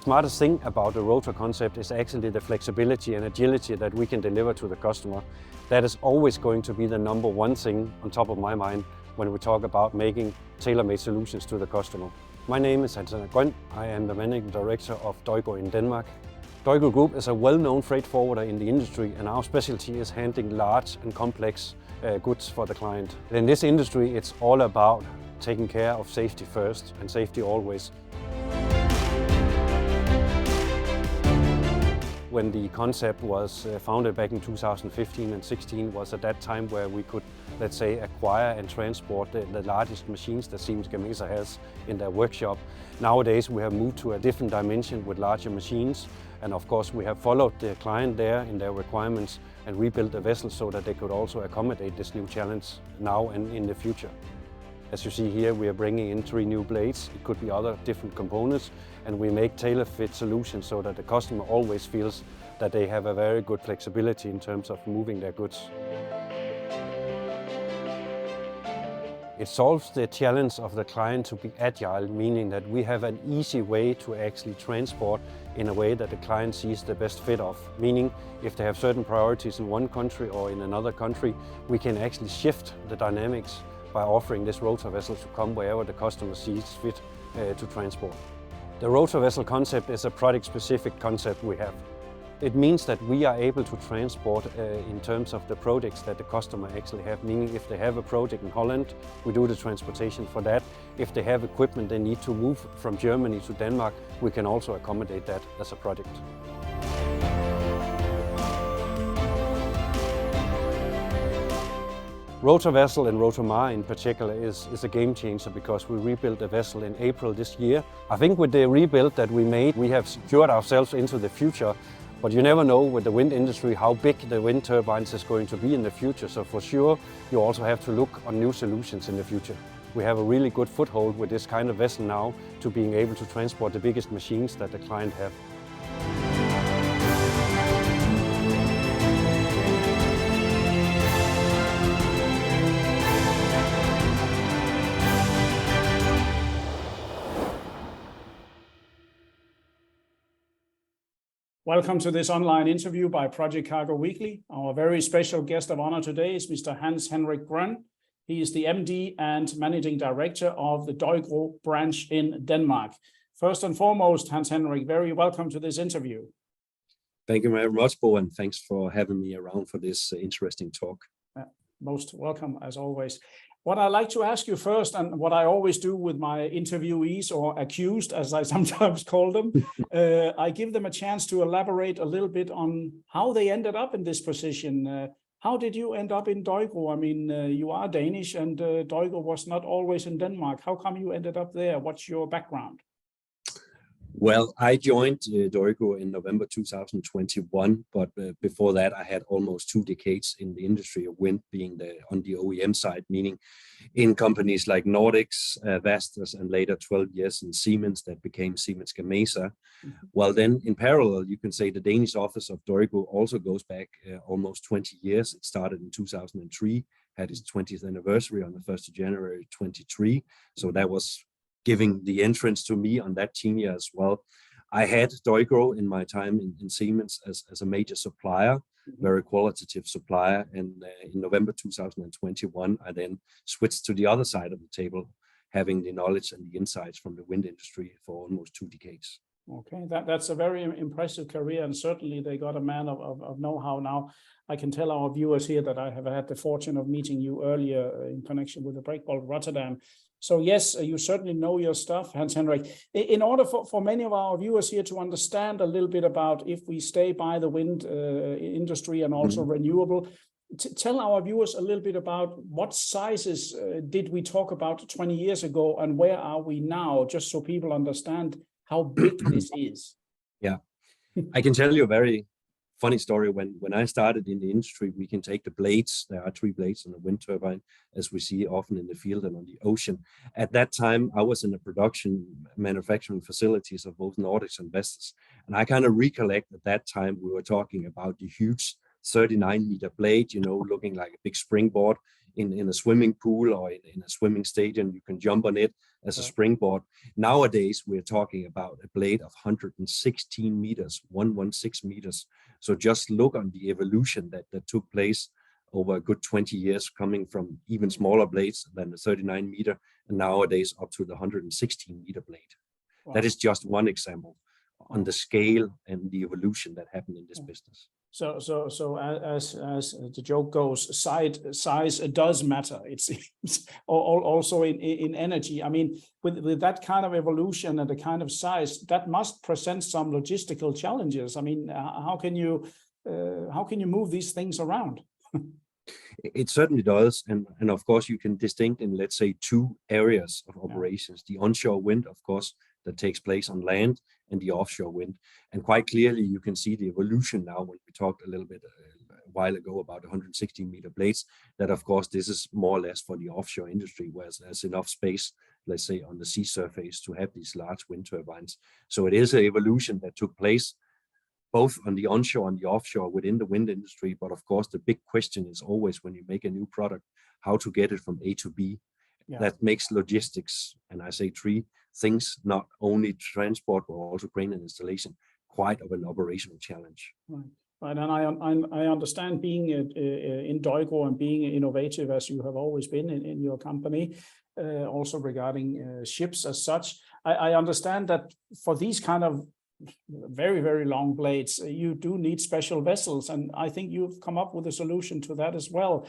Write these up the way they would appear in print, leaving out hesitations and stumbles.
Smartest thing about the rotra concept is actually the flexibility and agility that we can deliver to the customer. That is always going to be the number one thing on top of my mind when we talk about making tailor-made solutions to the customer. My name is Henrik. I am the Managing Director of deugro in Denmark. Deugro Group is a well-known freight forwarder in the industry, and our specialty is handling large and complex goods for the client. In this industry, it's all about taking care of safety first and safety always. When the concept was founded back in 2015 and 16 was at that time where we could, let's say, acquire and transport the largest machines that Siemens Gamesa has in their workshop. Nowadays we have moved to a different dimension with larger machines, and of course we have followed the client there in their requirements and rebuilt the vessel so that they could also accommodate this new challenge now and in the future. As you see here, we are bringing in 3 new blades. It could be other different components, and we make tailor-fit solutions so that the customer always feels that they have a very good flexibility in terms of moving their goods. It solves the challenge of the client to be agile, meaning that we have an easy way to actually transport in a way that the client sees the best fit of. Meaning, if they have certain priorities in one country or in another country, we can actually shift the dynamics by offering this rotor vessel to come wherever the customer sees fit to transport. The rotor vessel concept is a product-specific concept we have. It means that we are able to transport in terms of the projects that the customer actually have, meaning if they have a project in Holland, we do the transportation for that. If they have equipment they need to move from Germany to Denmark, we can also accommodate that as a project. Rotor vessel and Rotomar in particular is a game changer because we rebuilt the vessel in April this year. I think with the rebuild that we made, we have secured ourselves into the future, but you never know with the wind industry how big the wind turbines is going to be in the future. So for sure, you also have to look on new solutions in the future. We have a really good foothold with this kind of vessel now to being able to transport the biggest machines that the client have. Welcome to this online interview by Project Cargo Weekly. Our very special guest of honor today is Mr. Henrik Groen. He is the MD and Managing Director of the deugro branch in Denmark. First and foremost, Henrik, very welcome to this interview. Thank you very much, Bo, and thanks for having me around for this interesting talk. Most welcome, as always. What I like to ask you first, and what I always do with my interviewees, or accused, as I sometimes call them, I give them a chance to elaborate a little bit on how they ended up in this position. How did you end up in deugro? I mean, you are Danish, and deugro was not always in Denmark. How come you ended up there? What's your background? Well, I joined deugro in November 2021, but before that I had almost 2 decades in the industry of wind, being on the OEM side, meaning in companies like Nordics, Vestas, and later 12 years in Siemens that became Siemens Gamesa. Well, then in parallel, you can say the Danish office of deugro also goes back almost 20 years. It started in 2003, had its 20th anniversary on the 1st of January 23. So that was giving the entrance to me on that team year as well. I had deugro in my time in Siemens as a major supplier, very qualitative supplier. And in November 2021, I then switched to the other side of the table, having the knowledge and the insights from the wind industry for almost 2 decades. Okay, that's a very impressive career, and certainly they got a man of know-how now. I can tell our viewers here that I have had the fortune of meeting you earlier in connection with the Breakbulk Rotterdam. So yes, you certainly know your stuff, Henrik. In order for many of our viewers here to understand a little bit about, if we stay by the wind industry and also renewable, tell our viewers a little bit about what sizes did we talk about 20 years ago and where are we now, just so people understand how big this is. Yeah, I can tell you a very funny story. When I started in the industry, we can take the blades. There are 3 blades on a wind turbine, as we see often in the field and on the ocean. At that time, I was in the production manufacturing facilities of both Nordics and Vestas. And I kind of recollect at that time, we were talking about the huge 39-meter blade, you know, looking like a big springboard. in a swimming pool or in a swimming stadium. You can jump on it as a springboard. Nowadays, we're talking about a blade of 116 meters, 116 meters. So just look on the evolution that took place over a good 20 years, coming from even smaller blades than the 39 meter, and nowadays up to the 116 meter blade. Wow. That is just one example on the scale and the evolution that happened in this business. So as the joke goes, size does matter. It seems also in energy. I mean, with that kind of evolution and the kind of size, that must present some logistical challenges. I mean, how can you move these things around? It certainly does, and of course you can distinct in, let's say, two areas of operations: the onshore wind, of course, that takes place on land, and the offshore wind. And quite clearly you can see the evolution now when we talked a little bit a while ago about 116 meter blades, that of course this is more or less for the offshore industry, where there's enough space, let's say, on the sea surface to have these large wind turbines. So it is an evolution that took place both on the onshore and the offshore within the wind industry. But of course, the big question is always, when you make a new product, how to get it from A to B. Yeah. That makes logistics, and I say three things, not only transport, but also crane and installation, quite of an operational challenge. Right, and I understand being in deugro and being innovative as you have always been in your company, also regarding ships as such. I understand that for these kind of very, very long blades, you do need special vessels, and I think you've come up with a solution to that as well.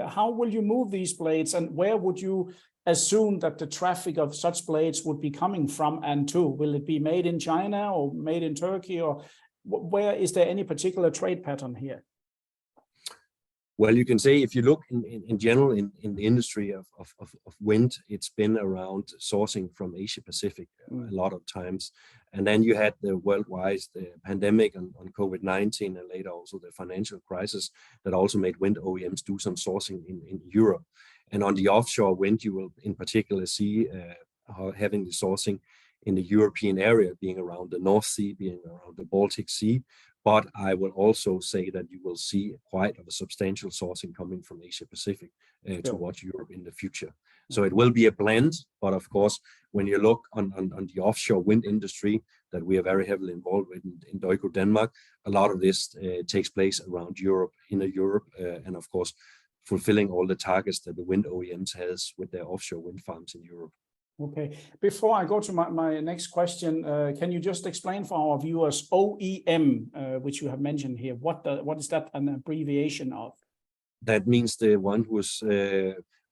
How will you move these blades, and where would you assume that the traffic of such blades would be coming from and to? Will it be made in China or made in Turkey, or where is there any particular trade pattern here? Well, you can say, if you look in general in the industry of wind, it's been around sourcing from Asia Pacific a lot of times. And then you had the worldwide pandemic on COVID-19, and later also the financial crisis that also made wind OEMs do some sourcing in Europe. And on the offshore wind, you will in particular see having the sourcing in the European area, being around the North Sea, being around the Baltic Sea. But I will also say that you will see quite of a substantial sourcing coming from Asia Pacific towards Europe in the future. So it will be a blend, but of course, when you look on the offshore wind industry that we are very heavily involved with in deugro Denmark, a lot of this takes place around Europe, in Europe, and of course, fulfilling all the targets that the wind OEMs has with their offshore wind farms in Europe. Okay, before I go to my next question, can you just explain for our viewers OEM, which you have mentioned here? What is that an abbreviation of? That means the one who's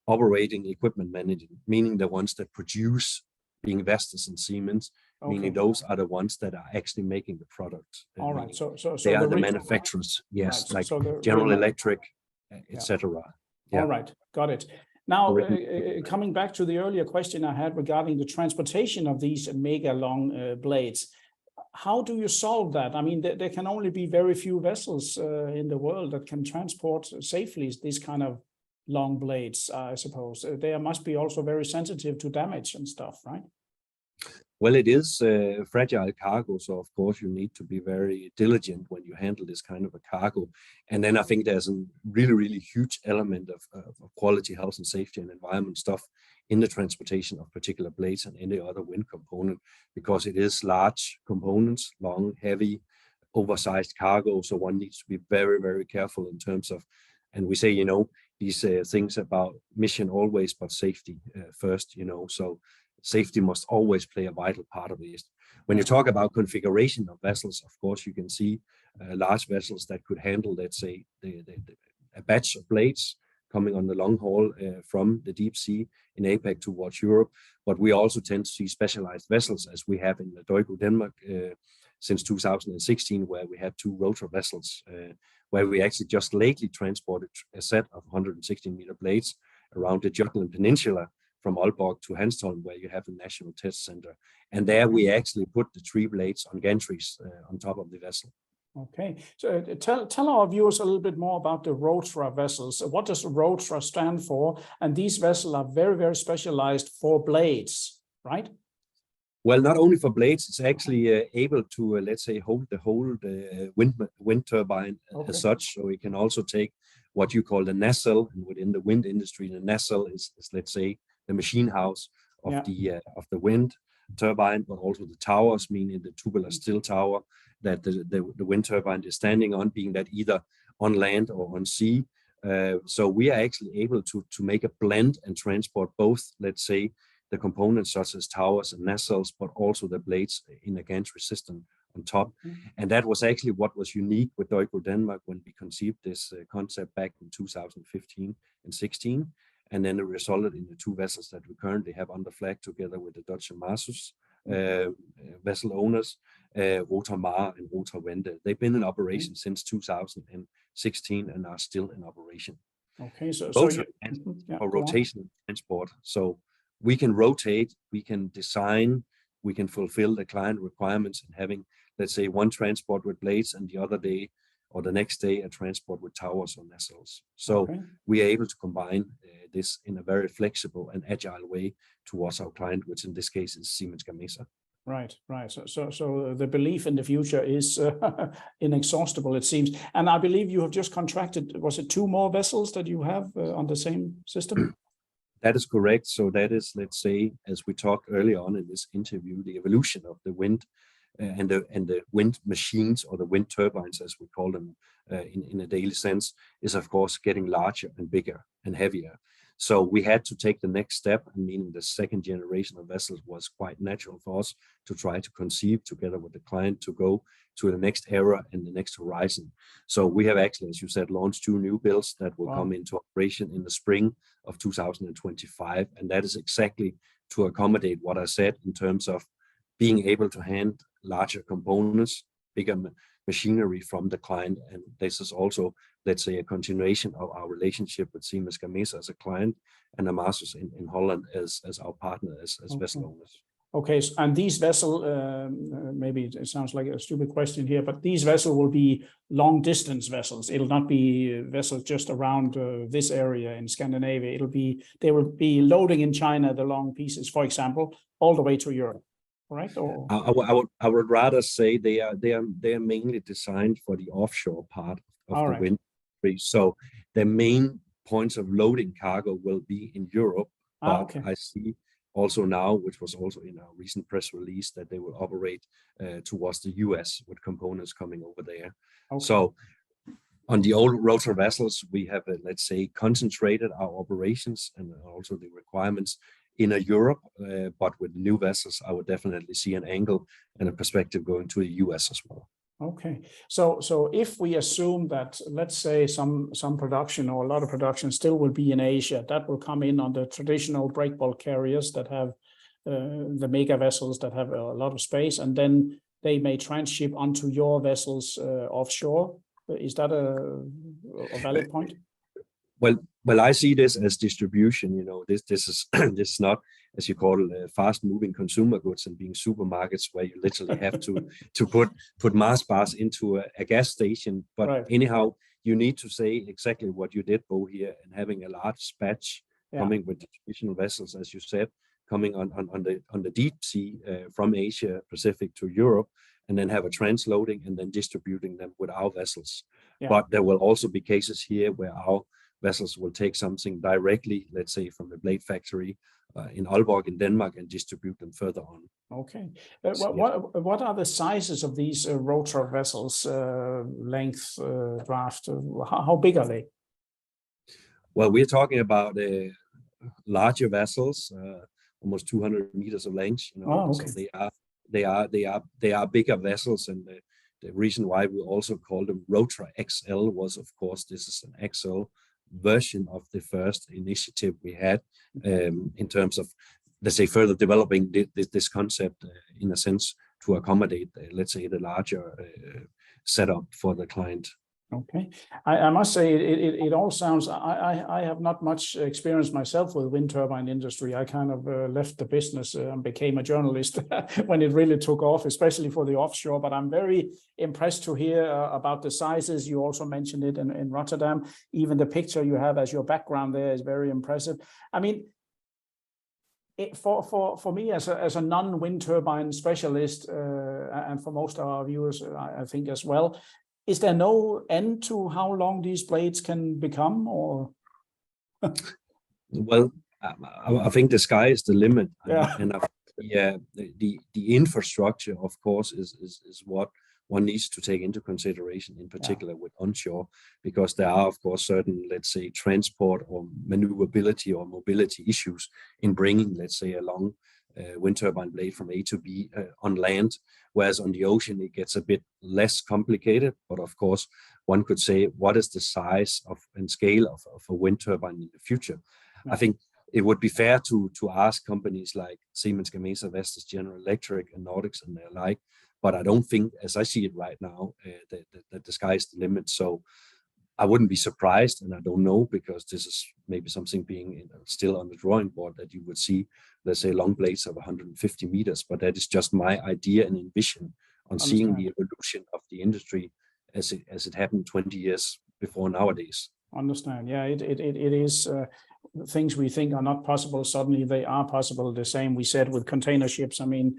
operating equipment management, meaning the ones that produce, being Vestas and Siemens, meaning those are the ones that are actually making the product. All right, so they are the manufacturers, yes, right. Like General Electric, etc. Yeah. All right, got it. Now, coming back to the earlier question I had regarding the transportation of these mega long blades, how do you solve that? I mean, there can only be very few vessels in the world that can transport safely these kind of long blades, I suppose. They must be also very sensitive to damage and stuff, right? Well, it is fragile cargo, so of course you need to be very diligent when you handle this kind of a cargo. And then I think there's a really, really huge element of quality, health and safety and environment stuff in the transportation of particular blades and any other wind component, because it is large components, long, heavy, oversized cargo. So one needs to be very, very careful in terms of, and we say, these things about mission always, but safety first, so safety must always play a vital part of this. When you talk about configuration of vessels, of course, you can see large vessels that could handle, let's say, a batch of blades coming on the long haul from the deep sea in APAC towards Europe. But we also tend to see specialized vessels, as we have in the deugro Denmark since 2016, where we have 2 rotra vessels, where we actually just lately transported a set of 116 meter blades around the Jutland Peninsula, from Aalborg to Hanstholm, where you have a national test center. And there we actually put the 3 blades on gantries on top of the vessel. Okay, so tell our viewers a little bit more about the rotra vessels. What does rotra stand for? And these vessels are very, very specialized for blades, right? Well, not only for blades, it's actually able to, let's say, hold the whole wind turbine as such. So it can also take what you call the nacelle, and within the wind industry, the nacelle is let's say the machine house of the wind turbine, but also the towers, meaning the tubular steel tower that the wind turbine is standing on, being that either on land or on sea. So we are actually able to make a blend and transport both, let's say, the components such as towers and nacelles, but also the blades in a gantry system on top. And that was actually what was unique with deugro Denmark when we conceived this concept back in 2015 and 16. And then it resulted in the two vessels that we currently have under flag together with the Dutch and Marsus vessel owners, Rotra and Rotra Wende. They've been in operation since 2016 and are still in operation. Okay, so for rotational transport. So we can rotate, we can design, we can fulfill the client requirements, and having, let's say, one transport with blades and the other day or the next day a transport with towers or nacelles. So we are able to combine this in a very flexible and agile way towards our client, which in this case is Siemens Gamesa. Right. So the belief in the future is inexhaustible, it seems. And I believe you have just contracted, was it 2 more vessels that you have on the same system? That is correct. So that is, let's say, as we talked earlier on in this interview, the evolution of the wind and the wind machines, or the wind turbines, as we call them in a daily sense, is of course getting larger and bigger and heavier. So we had to take the next step, meaning the second generation of vessels was quite natural for us to try to conceive together with the client to go to the next era and the next horizon. So we have actually, as you said, launched 2 new builds that will come into operation in the spring of 2025. And that is exactly to accommodate what I said in terms of being able to handle larger components, bigger machinery from the client. And this is also, let's say, a continuation of our relationship with Siemens Gamesa as a client and Marsus in Holland as our partner, as vessel owners. Okay, and these vessels, maybe it sounds like a stupid question here, but these vessels will be long distance vessels. It'll not be vessels just around this area in Scandinavia. They will be loading in China the long pieces, for example, all the way to Europe. Right? Or I would rather say they are mainly designed for the offshore part of the wind industry. So the main points of loading cargo will be in Europe. But I see also now, which was also in our recent press release, that they will operate towards the US with components coming over there. So on the old rotor vessels, we have, let's say, concentrated our operations and also the requirements in Europe, but with new vessels, I would definitely see an angle and a perspective going to the US as well. Okay, so if we assume that, let's say, some production or a lot of production still will be in Asia, that will come in on the traditional breakbulk carriers that have the mega vessels that have a lot of space, and then they may transship onto your vessels offshore. Is that a valid point? Well, I see this as distribution. You know, this is this is not, as you call it, fast-moving consumer goods and being supermarkets where you literally have to put Mars bars into a gas station. But anyhow, you need to say exactly what you did, Bo, here, and having a large batch coming with traditional vessels, as you said, coming on the deep sea from Asia Pacific to Europe, and then have a transloading and then distributing them with our vessels. But there will also be cases here where our vessels will take something directly, let's say, from the blade factory in Aalborg in Denmark and distribute them further on. Okay. What are the sizes of these rotor vessels, length, draft? How big are they? Well, we're talking about larger vessels, almost 200 meters of length. You know, so they are bigger vessels, and the reason why we also call them Rotra XL was, of course, this is an XL version of the first initiative we had in terms of, let's say, further developing this concept in a sense to accommodate, let's say, the larger setup for the client. Okay, I must say it all sounds. I have not much experience myself with wind turbine industry. I kind of left the business and became a journalist when it really took off, especially for the offshore. But I'm very impressed to hear about the sizes. You also mentioned it in Rotterdam. Even the picture you have as your background there is very impressive. I mean, for me as a non-wind turbine specialist, and for most of our viewers, I think as well, Is there no end to how long these blades can become, or? Well, I think the sky is the limit, Yeah. and the infrastructure, of course, is what one needs to take into consideration, in particular with onshore, because there are, of course, certain, let's say, transport or maneuverability or mobility issues in bringing, let's say, a long wind turbine blade from A to B on land, whereas on the ocean it gets a bit less complicated. But of course, one could say, what is the size of and scale of a wind turbine in the future? I think it would be fair to ask companies like Siemens Gamesa, Vestas, General Electric, and Nordics and their like, but I don't think, as I see it right now, that the sky is the limit. So I wouldn't be surprised, and I don't know, because this is maybe something being still on the drawing board, that you would see, let's say, long blades of 150 meters, but that is just my idea and envision on seeing the evolution of the industry as it happened 20 years before nowadays. Understand. Yeah, it is things we think are not possible, suddenly they are possible. The same we said with container ships. I mean,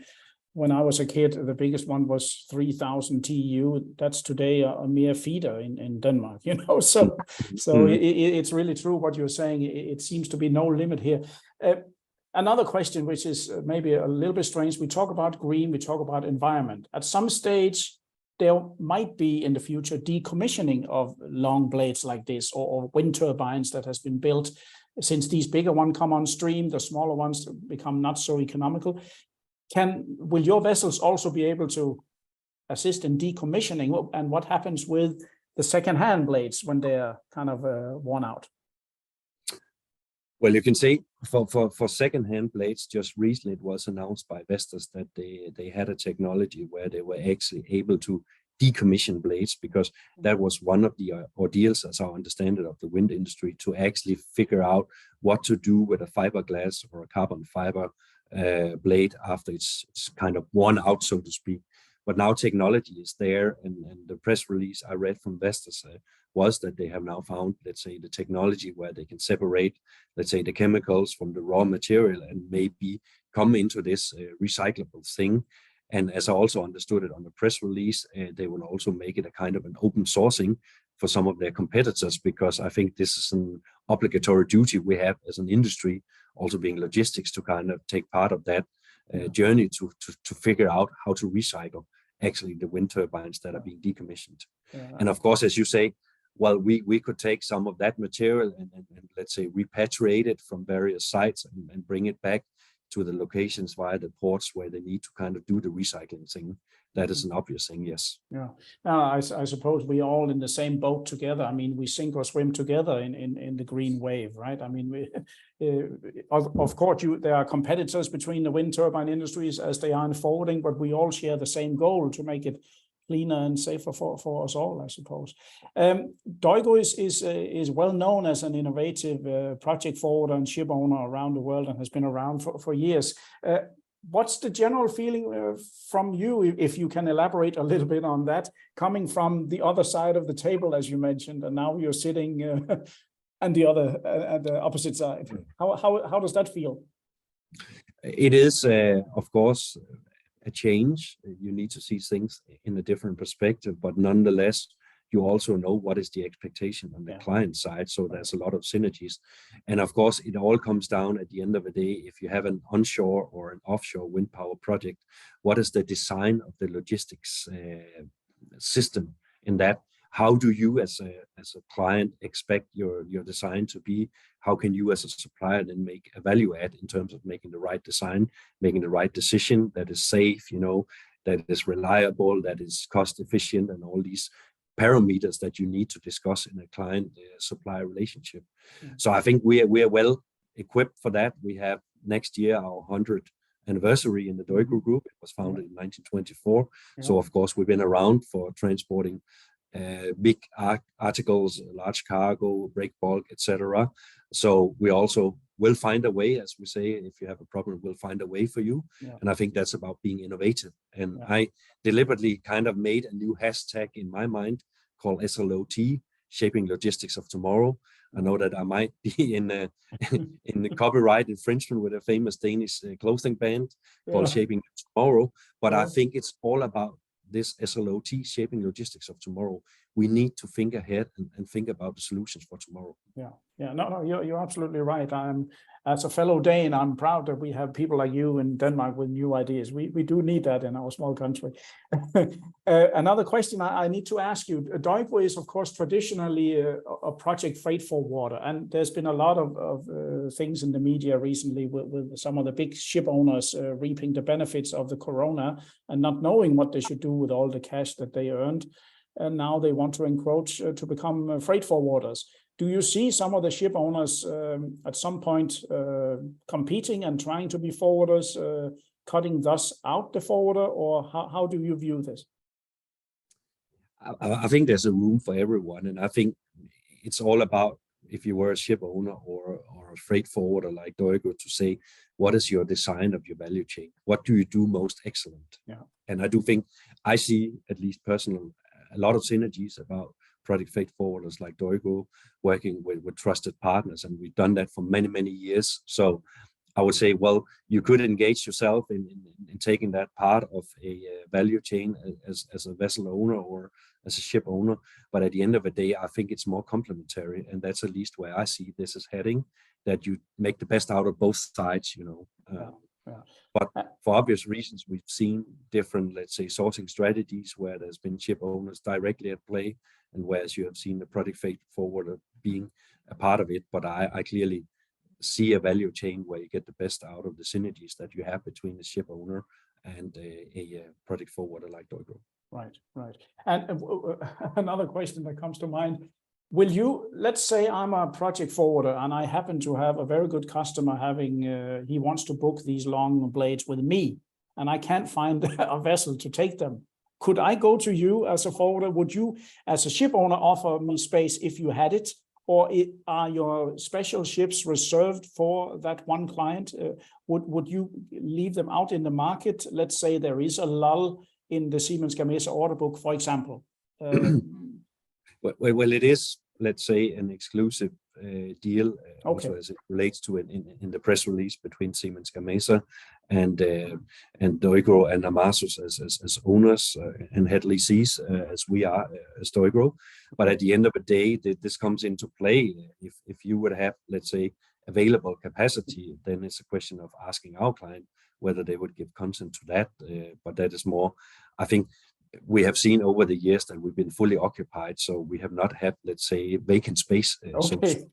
when I was a kid, the biggest one was 3,000 TEU. That's today a mere feeder in Denmark, you know. So it's really true what you're saying. It seems to be no limit here. Another question, which is maybe a little bit strange. We talk about green, we talk about environment. At some stage, there might be in the future decommissioning of long blades like this, or wind turbines that has been built since these bigger ones come on stream, the smaller ones become not so economical. Will your vessels also be able to assist in decommissioning, and what happens with the second-hand blades when they're kind of worn out? Well, you can say for second-hand blades, just recently it was announced by Vestas that they had a technology where they were actually able to decommission blades, because that was one of the ordeals, as I understand it, of the wind industry, to actually figure out what to do with a fiberglass or a carbon fiber blade after it's kind of worn out, so to speak. But now technology is there, and the press release I read from Vestas was that they have now found, let's say, the technology where they can separate, let's say, the chemicals from the raw material and maybe come into this recyclable thing. And as I also understood it on the press release, they will also make it a kind of an open sourcing for some of their competitors, because I think this is an obligatory duty we have as an industry, also being logistics, to kind of take part of that journey to figure out how to recycle actually the wind turbines that are being decommissioned. And of course, as you say, well, we could take some of that material and let's say repatriate it from various sites and bring it back to the locations via the ports where they need to kind of do the recycling thing. That is an obvious thing, yes. Yeah. I suppose we all in the same boat together. I mean, we sink or swim together in the green wave, right? I mean, of course, there are competitors between the wind turbine industries as they are in forwarding, but we all share the same goal to make it cleaner and safer for us all, I suppose. Deugro is well known as an innovative project forwarder and ship owner around the world, and has been around for years. What's the general feeling from you, if you can elaborate a little bit on that, coming from the other side of the table, as you mentioned, and now you're sitting at the opposite side? How does that feel? It is, of course, a change. You need to see things in a different perspective, but nonetheless, you also know what is the expectation on the client side. So there's a lot of synergies. And of course, it all comes down at the end of the day, if you have an onshore or an offshore wind power project, what is the design of the logistics system in that? How do you as a client expect your design to be? How can you as a supplier then make a value add in terms of making the right design, making the right decision that is safe, you know, that is reliable, that is cost efficient, and all these parameters that you need to discuss in a client-supplier relationship. So I think we are well equipped for that. We have next year our 100th anniversary in the Deugro Group. It was founded in 1924. So of course we've been around for transporting big articles, large cargo, break bulk, etc. So we also will find a way, as we say, if you have a problem, we'll find a way for you. And I think that's about being innovative. And I deliberately kind of made a new hashtag in my mind called SLOT, Shaping Logistics of Tomorrow. I know that I might be in the copyright infringement with a famous Danish clothing band called Shaping Tomorrow, but I think it's all about this SLOT, shaping logistics of tomorrow, we need to think ahead and think about the solutions for tomorrow. No, you're absolutely right. As a fellow Dane, I'm proud that we have people like you in Denmark with new ideas. We do need that in our small country. Another question I need to ask you, deugro is of course traditionally a project freight forwarder, and there's been a lot of things in the media recently with some of the big ship owners reaping the benefits of the corona and not knowing what they should do with all the cash that they earned. And now they want to encroach to become freight forwarders. Do you see some of the ship owners at some point competing and trying to be forwarders, cutting thus out the forwarder, or how do you view this? I think there's a room for everyone, and I think it's all about, if you were a ship owner or a freight forwarder like deugro, to say, what is your design of your value chain? What do you do most excellent? Yeah. And I do think I see, at least personally, a lot of synergies about project freight forwarders like deugro working with trusted partners, and we've done that for many years. So I would say, well, you could engage yourself in taking that part of a value chain as a vessel owner or as a ship owner, but at the end of the day, I think it's more complementary, and that's at least where I see this is heading, that you make the best out of both sides, you know. But for obvious reasons, we've seen different, let's say, sourcing strategies where there's been ship owners directly at play, and whereas you have seen the project freight forwarder being a part of it. But I clearly see a value chain where you get the best out of the synergies that you have between the ship owner and a project forwarder like deugro. Right. And another question that comes to mind. Will you, let's say I'm a project forwarder and I happen to have a very good customer he wants to book these long blades with me, and I can't find a vessel to take them. Could I go to you as a forwarder? Would you, as a ship owner, offer me space if you had it? Or are your special ships reserved for that one client? Would you leave them out in the market? Let's say there is a lull in the Siemens Gamesa order book, for example. Well, it is, let's say, an exclusive deal, also as it relates to it in the press release between Siemens Gamesa and deugro and Amasus as owners and head lessees, as we are as deugro. But at the end of the day, this comes into play. If you would have, let's say, available capacity, then it's a question of asking our client whether they would give consent to that. But that is more, I think, we have seen over the years that we've been fully occupied, so we have not had, let's say, vacant space. Okay.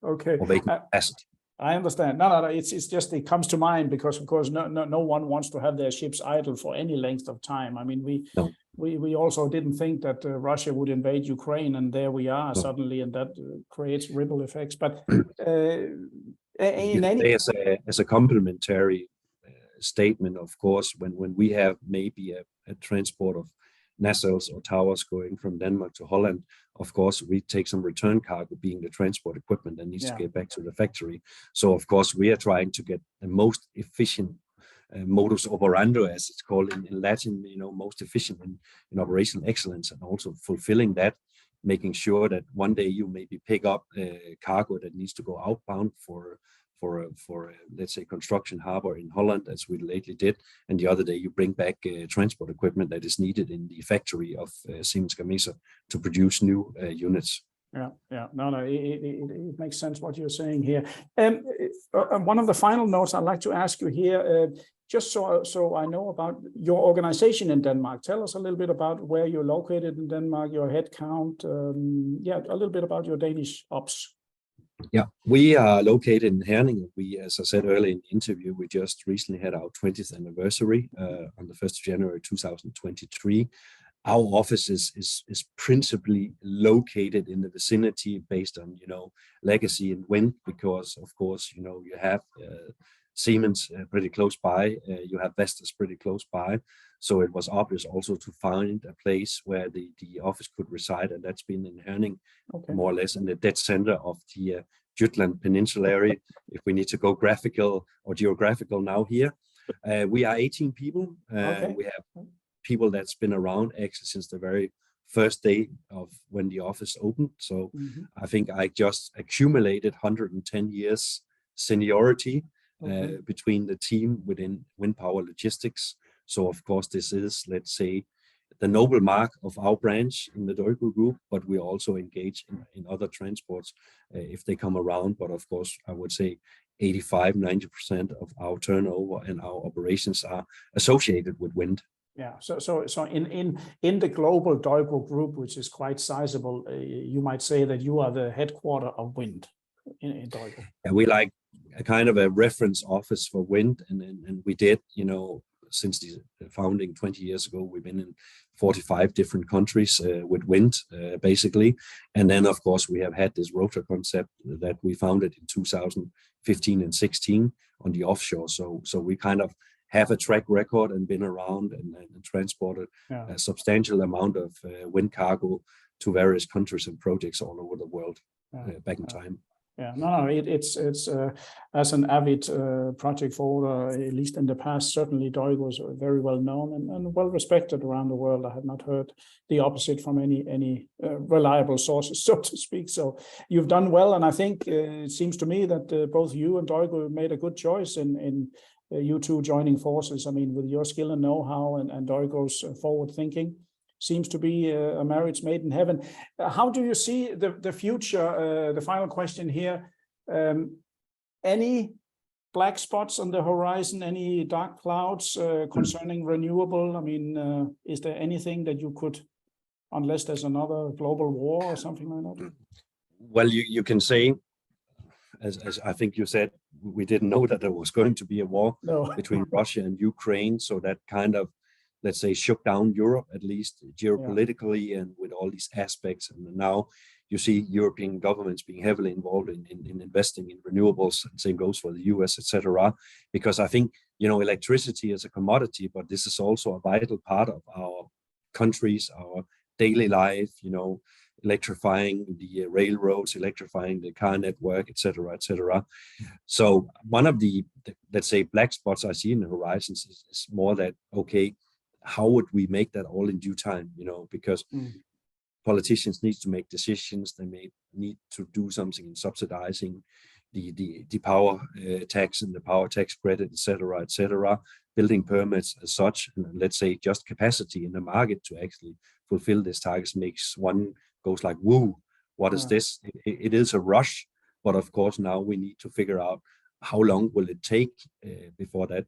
Or vacant capacity. I understand. No. It's just, it comes to mind because, of course, no one wants to have their ships idle for any length of time. I mean, we also didn't think that Russia would invade Ukraine, and there we are suddenly, and that creates ripple effects. But as a complementary statement, of course, when we have maybe a transport of nacelles or towers going from Denmark to Holland, of course, we take some return cargo, being the transport equipment that needs to get back to the factory. So, of course, we are trying to get the most efficient modus operandi, as it's called in Latin, most efficient in operational excellence, and also fulfilling that, making sure that one day you maybe pick up cargo that needs to go outbound for let's say, construction harbor in Holland, as we lately did, and the other day you bring back transport equipment that is needed in the factory of Siemens Gamesa to produce new units. No, it makes sense what you're saying here. One of the final notes I'd like to ask you here, just so I know about your organization in Denmark. Tell us a little bit about where you're located in Denmark, your headcount, a little bit about your Danish ops. Yeah, we are located in Herning. We, as I said earlier in the interview, we just recently had our 20th anniversary on the 1st of January 2023. Our office is principally located in the vicinity based on, legacy and wind, because, of course, you have Siemens pretty close by, you have Vestas pretty close by. So it was obvious also to find a place where the office could reside, and that's been in Herning, more or less in the dead center of the Jutland Peninsula area, if we need to go graphical or geographical now here. We are 18 people. We have people that's been around actually since the very first day of when the office opened. So I think I just accumulated 110 years seniority between the team within wind power logistics. So of course, this is, let's say, the noble mark of our branch in the deugro group, but we also engage in other transports if they come around. But of course, I would say 85–90% of our turnover and our operations are associated with wind. Yeah, so in the global deugro group, which is quite sizable, you might say that you are the headquarter of wind in deugro. And we like a kind of a reference office for wind, and we did, since the founding 20 years ago, we've been in 45 different countries with wind, basically. And then, of course, we have had this rotra concept that we founded in 2015 and 16 on the offshore. So we kind of have a track record and been around and transported a substantial amount of wind cargo to various countries and projects all over the world back in time. Yeah, no, it's as an avid project forwarder, at least in the past, certainly deugro is very well known and well respected around the world. I have not heard the opposite from any reliable sources, so to speak. So you've done well, and I think it seems to me that both you and deugro made a good choice in you two joining forces. I mean, with your skill and know-how and deugro's forward thinking. Seems to be a marriage made in heaven. How do you see the future? The final question here. Any black spots on the horizon? Any dark clouds concerning renewable? I mean, is there anything that you could, unless there's another global war or something like that? Well, you can say, as I think you said, we didn't know that there was going to be a war between Russia and Ukraine. So that kind of, let's say, shook down Europe, at least geopolitically and with all these aspects. And now you see European governments being heavily involved in investing in renewables. And same goes for the US, etc. Because I think, electricity is a commodity, but this is also a vital part of our countries, our daily life, electrifying the railroads, electrifying the car network, etc., etc. So one of the, let's say, black spots I see in the horizons is more that, okay, how would we make that all in due time? Because politicians need to make decisions. They may need to do something in subsidizing the power tax and the power tax credit, etc., etc. Building permits as such, and let's say just capacity in the market to actually fulfill these targets makes one goes like, woo, what is this? It is a rush, but of course now we need to figure out how long will it take before that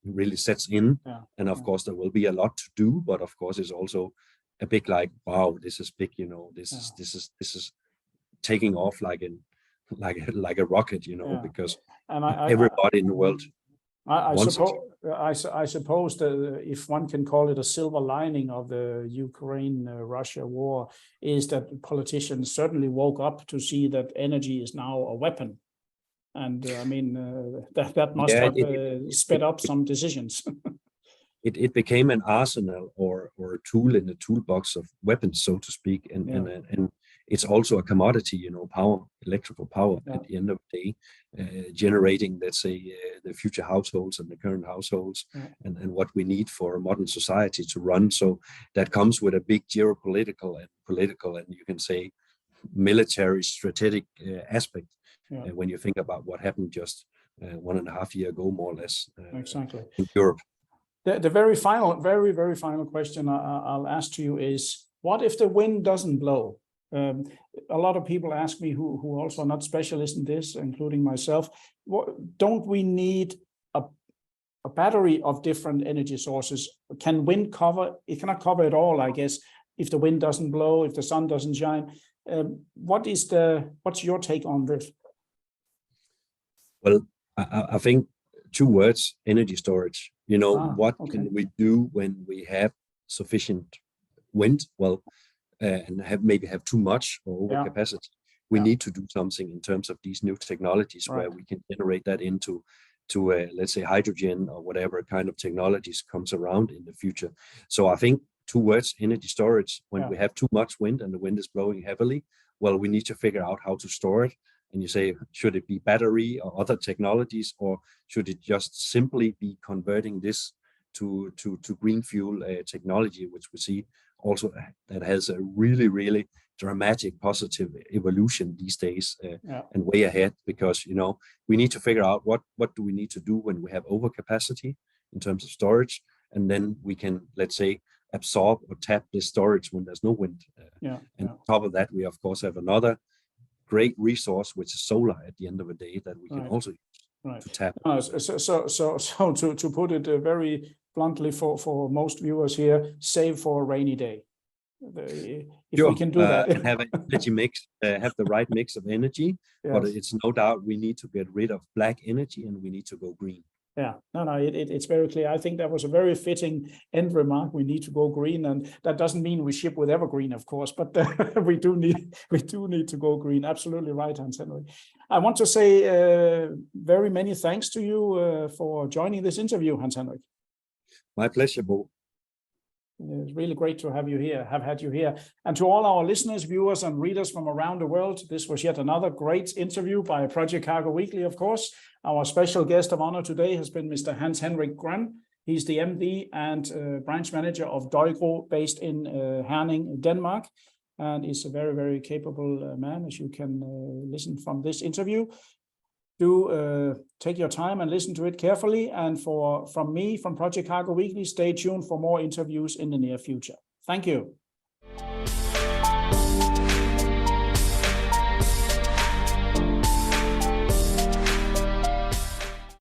really sets in. And of course there will be a lot to do, but of course it's also a big like, wow, this is big, this is taking off like a rocket, because everybody in the world I suppose that if one can call it a silver lining of the Ukraine-Russia war, is that politicians certainly woke up to see that energy is now a weapon. And I mean, that must have sped up some decisions. It became an arsenal or a tool in the toolbox of weapons, so to speak. And it's also a commodity, power, electrical power at the end of the day, generating, let's say, the future households and the current households and what we need for a modern society to run. So that comes with a big geopolitical and political, and you can say military strategic aspect. When you think about what happened just 1.5 years ago, more or less, exactly in Europe. The very final question I'll ask to you is, what if the wind doesn't blow? A lot of people ask me who also are not specialists in this, including myself, don't we need a battery of different energy sources? Can wind cover? It cannot cover it all, I guess, if the wind doesn't blow, if the sun doesn't shine. What's your take on this? Well, I think 2 words: energy storage. What can we do when we have sufficient wind? Well, and maybe have too much or over capacity. We need to do something in terms of these new technologies where we can generate that into let's say hydrogen or whatever kind of technologies comes around in the future. So I think 2 words: energy storage. When we have too much wind and the wind is blowing heavily, well, we need to figure out how to store it. And you say, should it be battery or other technologies, or should it just simply be converting this to green fuel technology, which we see also that has a really, really dramatic positive evolution these days and way ahead, because, we need to figure out what do we need to do when we have overcapacity in terms of storage, and then we can, let's say, absorb or tap the storage when there's no wind. And on top of that, we of course have another great resource, which is solar at the end of the day, that we can also use to tap. So to put it very bluntly for most viewers here, save for a rainy day. If we can do that. And have an energy mix, have the right mix of energy, but it's no doubt we need to get rid of black energy and we need to go green. Yeah, it's very clear. I think that was a very fitting end remark. We need to go green, and that doesn't mean we ship with evergreen, of course, but we do need to go green. Absolutely right, Hans Henrik. I want to say very many thanks to you for joining this interview, Hans Henrik. My pleasure, Bo. It's really great to have had you here. And to all our listeners, viewers, and readers from around the world, this was yet another great interview by Project Cargo Weekly, of course. Our special guest of honor today has been Mr. Henrik Groen. He's the MD and branch manager of deugro, based in Herning, Denmark, and is a very, very capable man, as you can listen from this interview. Do take your time and listen to it carefully. And from me, from Project Cargo Weekly, stay tuned for more interviews in the near future. Thank you.